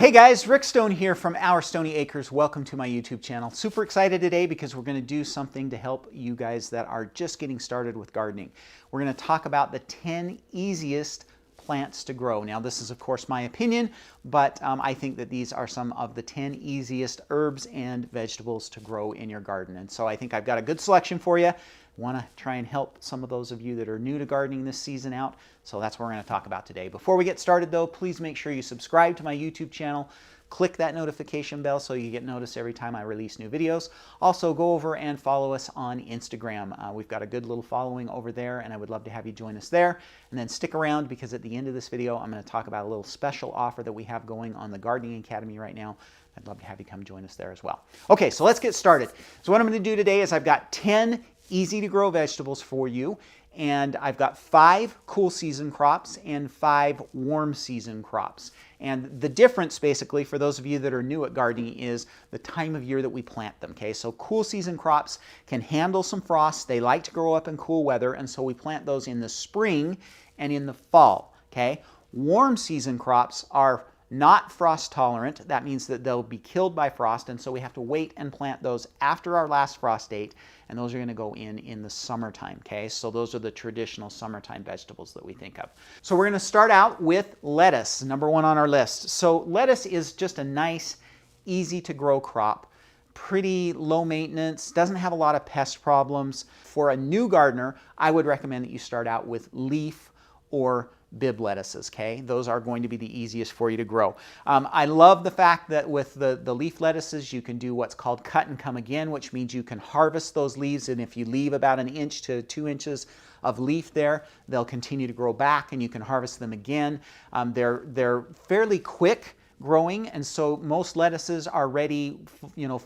Hey guys, Rick Stone here from Our Stony Acres. Welcome to my YouTube channel. Super excited today because we're going to do something to help you guys that are just getting started with gardening. We're going to talk about the 10 easiest plants to grow. Now this is of course my opinion, but I think that these are some of the 10 easiest herbs and vegetables to grow in your garden. And so I think I've got a good selection for you. Want to try and help some of those of you that are new to gardening this season out. So that's what we're going to talk about today. Before we get started though, please make sure you subscribe to my YouTube channel. Click that notification bell so you get noticed every time I release new videos. Also go over and follow us on Instagram. We've got a good little following over there and I would love to have you join us there. And then stick around because at the end of this video I'm going to talk about a little special offer that we have going on the Gardening Academy right now. I'd love to have you come join us there as well. Okay, so let's get started. So what I'm going to do today is I've got 10 easy to grow vegetables for you, and I've got 5 cool season crops and 5 warm season crops. And the difference basically for those of you that are new at gardening is the time of year that we plant them. Okay, so cool season crops can handle some frost. They like to grow up in cool weather, and so we plant those in the spring and in the fall. Okay, warm season crops are not frost tolerant. That means that they'll be killed by frost, and so we have to wait and plant those after our last frost date, and those are going to go in the summertime. Okay, so those are the traditional summertime vegetables that we think of. So we're going to start out with lettuce, number 1 on our list. So lettuce is just a nice, easy to grow crop. Pretty low maintenance, doesn't have a lot of pest problems. For a new gardener, I would recommend that you start out with leaf or bib lettuces. Okay, those are going to be the easiest for you to grow. I love the fact that with the leaf lettuces you can do what's called cut and come again, which means you can harvest those leaves, and if you leave about 1 inch to 2 inches of leaf there, they'll continue to grow back and you can harvest them again. They're fairly quick growing, and so most lettuces are ready,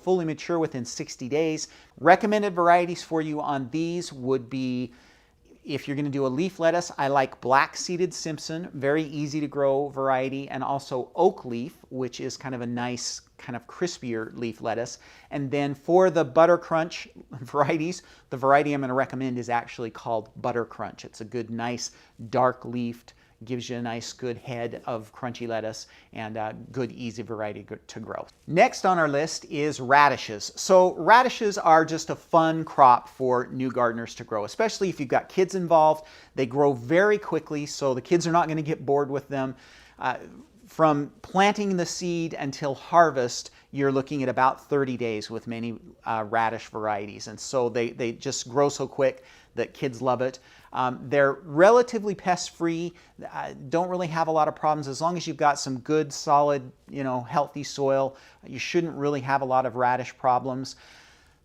fully mature within 60 days. Recommended varieties for you on these would be, if you're going to do a leaf lettuce, I like black-seeded Simpson, very easy to grow variety, and also oak leaf, which is kind of a nice, kind of crispier leaf lettuce. And then for the butter crunch varieties, the variety I'm going to recommend is actually called Butter Crunch. It's a good, nice, dark-leafed, gives you a nice good head of crunchy lettuce, and a good easy variety to grow. Next on our list is radishes. So radishes are just a fun crop for new gardeners to grow, especially if you've got kids involved. They grow very quickly, so the kids are not going to get bored with them. From planting the seed until harvest, you're looking at about 30 days with many radish varieties, and so they just grow so quick that kids love it. They're relatively pest-free, don't really have a lot of problems. As long as you've got some good, solid, healthy soil, you shouldn't really have a lot of radish problems.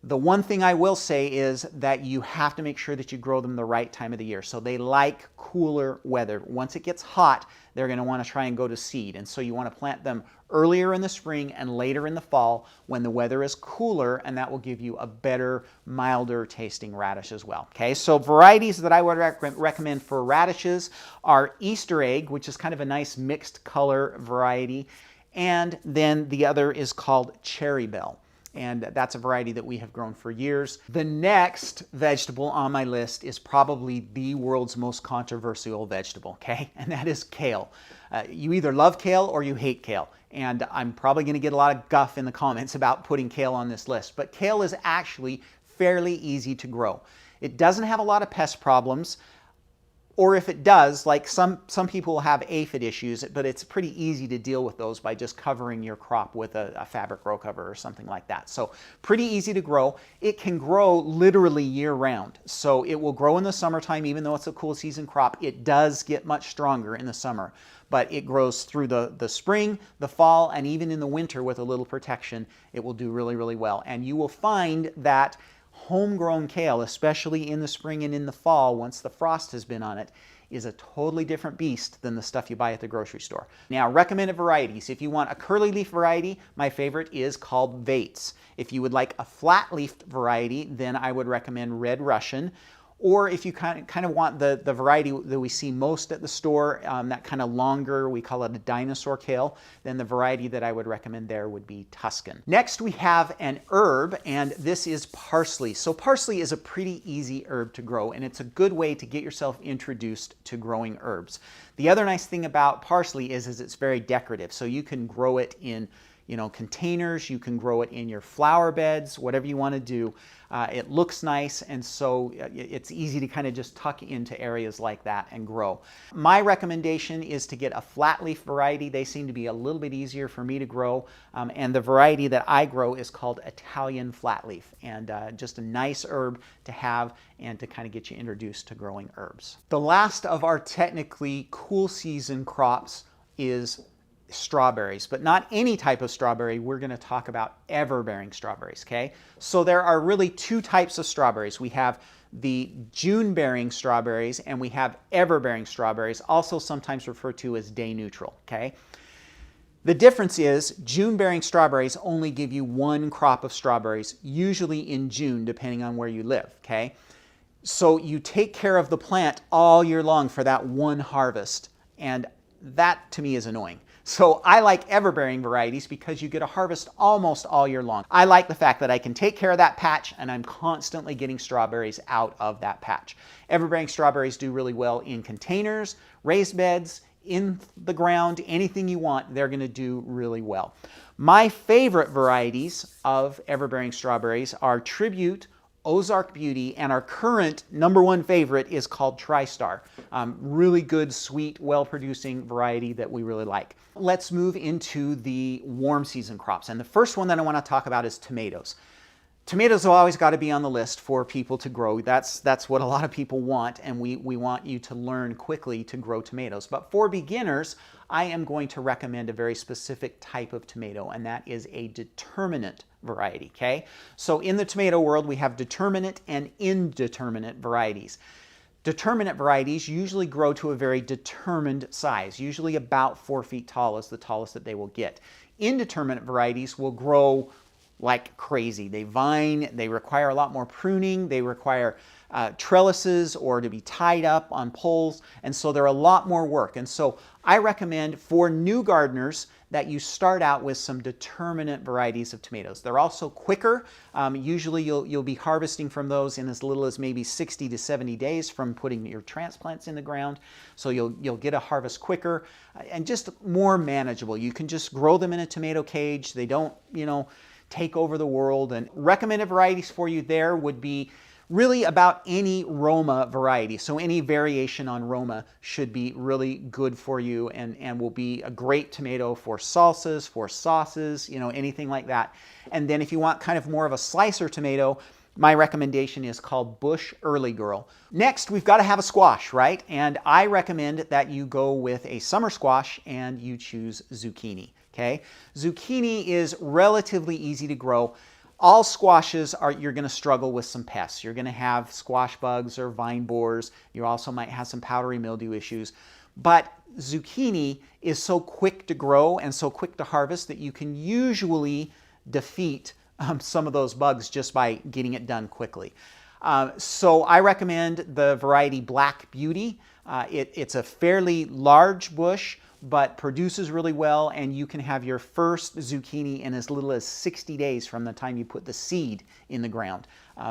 The one thing I will say is that you have to make sure that you grow them the right time of the year. So they like cooler weather. Once it gets hot, they're going to want to try and go to seed. And so you want to plant them earlier in the spring and later in the fall when the weather is cooler, and that will give you a better, milder tasting radish as well. Okay, so varieties that I would recommend for radishes are Easter egg, which is kind of a nice mixed color variety. And then the other is called Cherry Bell, and that's a variety that we have grown for years. The next vegetable on my list is probably the world's most controversial vegetable, okay? And that is kale. You either love kale or you hate kale. And I'm probably going to get a lot of guff in the comments about putting kale on this list. But kale is actually fairly easy to grow. It doesn't have a lot of pest problems. Or if it does, like some people will have aphid issues, but it's pretty easy to deal with those by just covering your crop with a fabric row cover or something like that. So pretty easy to grow. It can grow literally year round. So it will grow in the summertime, even though it's a cool season crop. It does get much stronger in the summer, but it grows through the spring, the fall, and even in the winter with a little protection, it will do really, really well. And you will find that homegrown kale, especially in the spring and in the fall, once the frost has been on it, is a totally different beast than the stuff you buy at the grocery store. Now, recommended varieties. If you want a curly leaf variety, my favorite is called Vates. If you would like a flat leafed variety, then I would recommend Red Russian. Or if you kind of want the variety that we see most at the store, that kind of longer, we call it a dinosaur kale, then the variety that I would recommend there would be Tuscan. Next we have an herb, and this is parsley. So parsley is a pretty easy herb to grow, and it's a good way to get yourself introduced to growing herbs. The other nice thing about parsley is it's very decorative. So you can grow it in containers, you can grow it in your flower beds, whatever you want to do. It looks nice, and so it's easy to kind of just tuck into areas like that and grow. My recommendation is to get a flat leaf variety. They seem to be a little bit easier for me to grow, and the variety that I grow is called Italian flatleaf, and just a nice herb to have and to kind of get you introduced to growing herbs. The last of our technically cool season crops is strawberries, but not any type of strawberry. We're going to talk about everbearing strawberries, okay? So there are really two types of strawberries. We have the June-bearing strawberries and we have everbearing strawberries, also sometimes referred to as day neutral, okay? The difference is June-bearing strawberries only give you one crop of strawberries, usually in June, depending on where you live, okay? So you take care of the plant all year long for that one harvest, and that to me is annoying. So I like everbearing varieties because you get a harvest almost all year long. I like the fact that I can take care of that patch and I'm constantly getting strawberries out of that patch. Everbearing strawberries do really well in containers, raised beds, in the ground, anything you want, they're going to do really well. My favorite varieties of everbearing strawberries are Tribute, Ozark Beauty, and our current #1 favorite is called TriStar. Really good, sweet, well-producing variety that we really like. Let's move into the warm season crops. And the first one that I want to talk about is tomatoes. Tomatoes have always got to be on the list for people to grow. That's what a lot of people want, and we want you to learn quickly to grow tomatoes. But for beginners, I am going to recommend a very specific type of tomato, and that is a determinant variety, okay? So in the tomato world, we have determinate and indeterminate varieties. Determinate varieties usually grow to a very determined size, usually about 4 feet tall is the tallest that they will get. Indeterminate varieties will grow like crazy. They vine, they require a lot more pruning, they require trellises or to be tied up on poles, and so they're a lot more work. And so I recommend for new gardeners that you start out with some determinate varieties of tomatoes. They're also quicker. Usually you'll be harvesting from those in as little as maybe 60 to 70 days from putting your transplants in the ground. So you'll get a harvest quicker and just more manageable. You can just grow them in a tomato cage. They don't, take over the world. And recommended varieties for you there would be really about any Roma variety. So any variation on Roma should be really good for you and will be a great tomato for salsas, for sauces, anything like that. And then if you want kind of more of a slicer tomato, my recommendation is called Bush Early Girl. Next, we've got to have a squash, right? And I recommend that you go with a summer squash and you choose zucchini, okay? Zucchini is relatively easy to grow. All squashes you're going to struggle with some pests. You're going to have squash bugs or vine borers. You also might have some powdery mildew issues. But zucchini is so quick to grow and so quick to harvest that you can usually defeat some of those bugs just by getting it done quickly. So I recommend the variety Black Beauty. It's a fairly large bush, but produces really well, and you can have your first zucchini in as little as 60 days from the time you put the seed in the ground.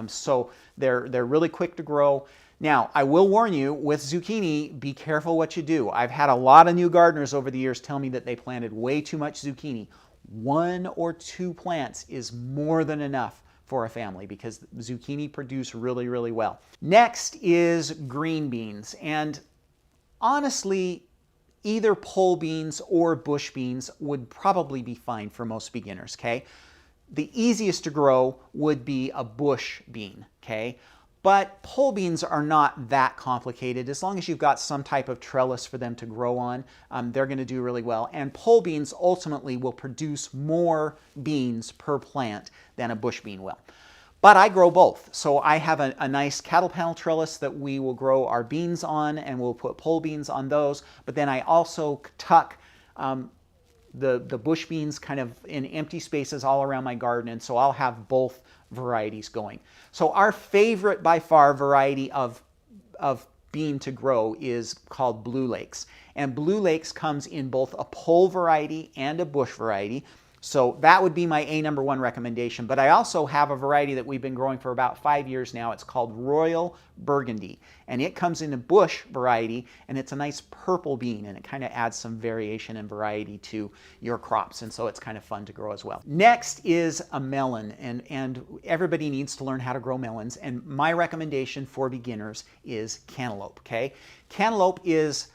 So they're really quick to grow. Now, I will warn you, with zucchini, be careful what you do. I've had a lot of new gardeners over the years tell me that they planted way too much zucchini. 1 or 2 plants is more than enough for a family because zucchini produce really, really well. Next is green beans, and honestly, either pole beans or bush beans would probably be fine for most beginners, okay? The easiest to grow would be a bush bean, okay? But pole beans are not that complicated. As long as you've got some type of trellis for them to grow on, they're going to do really well. And pole beans ultimately will produce more beans per plant than a bush bean will. But I grow both. So I have a nice cattle panel trellis that we will grow our beans on, and we'll put pole beans on those. But then I also tuck the bush beans kind of in empty spaces all around my garden, and so I'll have both varieties going. So our favorite by far variety of bean to grow is called Blue Lakes. And Blue Lakes comes in both a pole variety and a bush variety. So that would be my #1 recommendation. But I also have a variety that we've been growing for about 5 years now. It's called Royal Burgundy. And it comes in a bush variety, and it's a nice purple bean, and it kind of adds some variation and variety to your crops. And so it's kind of fun to grow as well. Next is a melon, and everybody needs to learn how to grow melons. And my recommendation for beginners is cantaloupe, okay? Cantaloupe is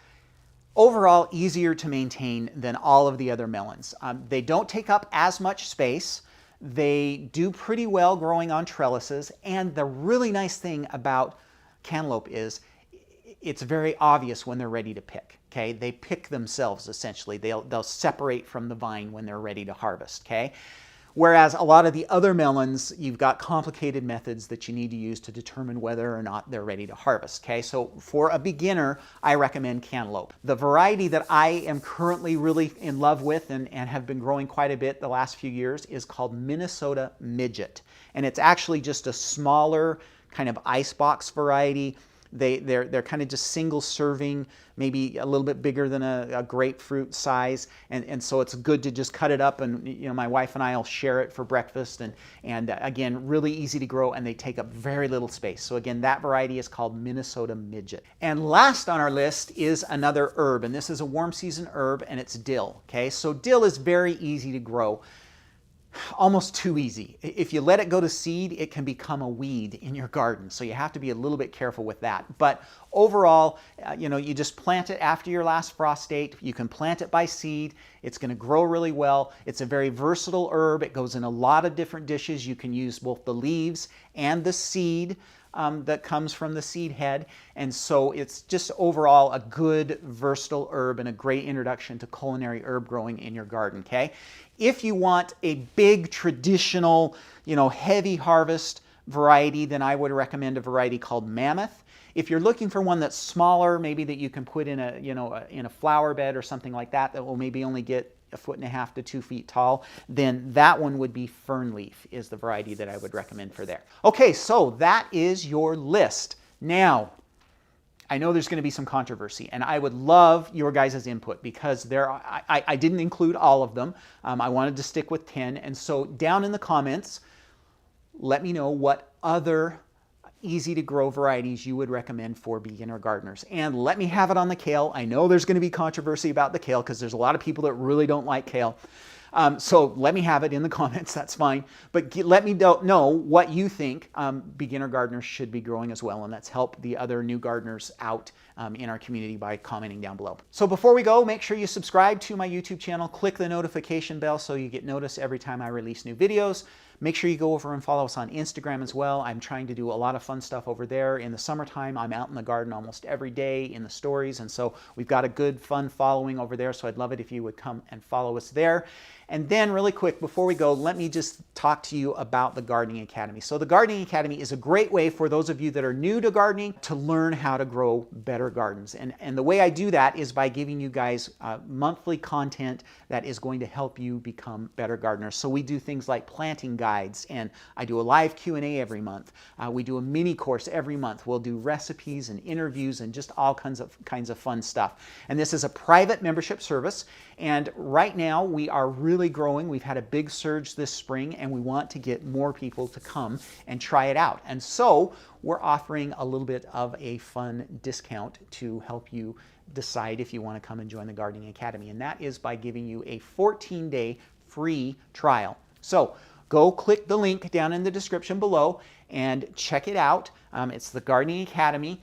overall easier to maintain than all of the other melons. They don't take up as much space. They do pretty well growing on trellises. And the really nice thing about cantaloupe is it's very obvious when they're ready to pick. Okay, they pick themselves essentially. They'll separate from the vine when they're ready to harvest. Okay. Whereas a lot of the other melons, you've got complicated methods that you need to use to determine whether or not they're ready to harvest, okay? So for a beginner, I recommend cantaloupe. The variety that I am currently really in love with and have been growing quite a bit the last few years is called Minnesota Midget. And it's actually just a smaller kind of icebox variety. They're kind of just single serving, maybe a little bit bigger than a grapefruit size, and so it's good to just cut it up, and you know, my wife and I will share it for breakfast, and again, really easy to grow, and they take up very little space. So again, that variety is called Minnesota Midget. And last on our list is another herb, and this is a warm season herb, and it's dill. Okay, so dill is very easy to grow. Almost too easy. If you let it go to seed, it can become a weed in your garden. So you have to be a little bit careful with that. But overall, you know, you just plant it after your last frost date. You can plant it by seed. It's going to grow really well. It's a very versatile herb. It goes in a lot of different dishes. You can use both the leaves and the seed that comes from the seed head. And so it's just overall a good versatile herb and a great introduction to culinary herb growing in your garden, okay? If you want a big traditional, you know, heavy harvest variety, then I would recommend a variety called Mammoth. If you're looking for one that's smaller, maybe that you can put in a, you know, in a flower bed or something like that, that will maybe only get 1.5 to 2 feet tall, then that one would be Fernleaf is the variety that I would recommend for there. Okay, so that is your list. Now, I know there's going to be some controversy, and I would love your guys' input because I didn't include all of them. I wanted to stick with 10, and so down in the comments, let me know what other easy to grow varieties you would recommend for beginner gardeners. And let me have it on the kale. I know there's going to be controversy about the kale because there's a lot of people that really don't like kale. So let me have it in the comments, that's fine. But let me know what you think beginner gardeners should be growing as well, and let's help the other new gardeners out in our community by commenting down below. So before we go, make sure you subscribe to my YouTube channel, click the notification bell so you get noticed every time I release new videos. Make sure you go over and follow us on Instagram as well. I'm trying to do a lot of fun stuff over there. In the summertime, I'm out in the garden almost every day in the stories, and so we've got a good, fun following over there, so I'd love it if you would come and follow us there. And then really quick, before we go, let me just talk to you about the Gardening Academy. So the Gardening Academy is a great way for those of you that are new to gardening to learn how to grow better gardens. And the way I do that is by giving you guys monthly content that is going to help you become better gardeners. So we do things like planting guides, and I do a live Q&A every month. We do a mini course every month. We'll do recipes and interviews and just all kinds of fun stuff. And this is a private membership service. And right now we are really growing. We've had a big surge this spring, and we want to get more people to come and try it out. And so we're offering a little bit of a fun discount to help you decide if you want to come and join the Gardening Academy. And that is by giving you a 14-day free trial. So go click the link down in the description below and check it out. It's the Gardening Academy.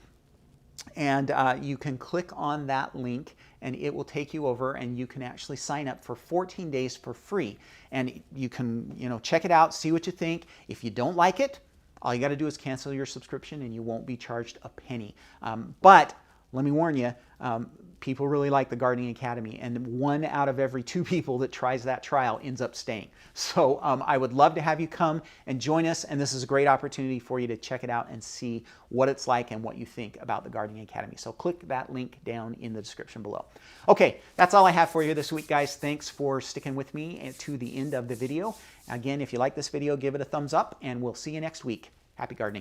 And you can click on that link and it will take you over, and you can actually sign up for 14 days for free. And you can, you know, check it out, see what you think. If you don't like it, all you got to do is cancel your subscription and you won't be charged a penny. But let me warn you, people really like the Gardening Academy, and 1 out of every 2 people that tries that trial ends up staying. So I would love to have you come and join us, and this is a great opportunity for you to check it out and see what it's like and what you think about the Gardening Academy. So click that link down in the description below. Okay, that's all I have for you this week, guys. Thanks for sticking with me to the end of the video. Again, if you like this video, give it a thumbs up, and we'll see you next week. Happy gardening.